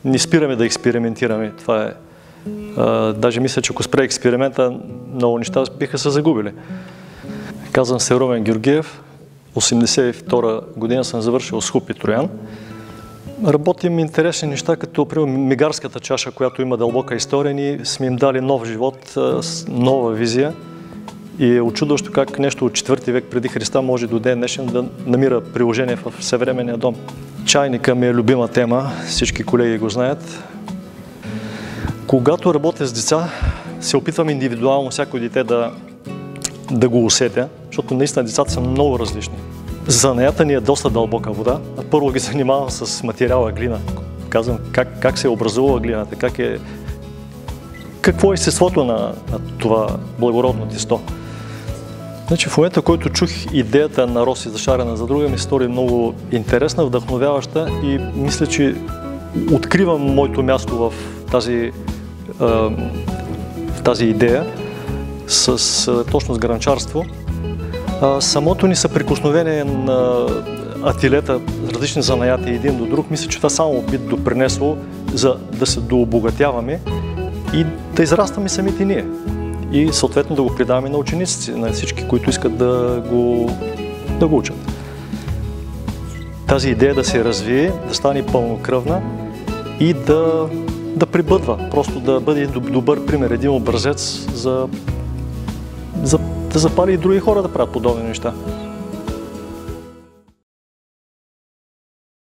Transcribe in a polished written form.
не спираме да експериментираме. Това е. Даже мисля, че ако спре експеримента, много неща биха се загубили. Казвам се Румен Георгиев. 1982 година съм завършил СХУП и Троян. Работим интересни неща, като примерно мигарската чаша, която има дълбока история. Ние сме им дали нов живот, нова визия. И е учудващо как нещо от 4 век преди Христа може до ден днешен да намира приложение в съвременния дом. Чайника ми е любима тема, всички колеги го знаят. Когато работя с деца, се опитвам индивидуално всяко дете да го усетя, защото наистина децата са много различни. Занаята ни е доста дълбока вода. Първо ги занимавам с материала глина. Казвам как се е образувала глината, какво е естеството на това благородно тесто. Значи, в момента, в който чух идеята на Роси за шарена за друга, ми се стори много интересна, вдъхновяваща и мисля, че откривам моето място в тази идея точно с гранчарство. Самото ни съприкосновение на ателиета, различни занаяти един до друг, мисля, че това само би допринесло за да се дообогатяваме и да израстваме самите ние. И съответно да го предаваме на учениците, на всички, които искат да го учат. Тази идея да се развие, да стане пълнокръвна и да прибъдва, просто да бъде добър пример, един образец да запали и други хора да правят подобни неща.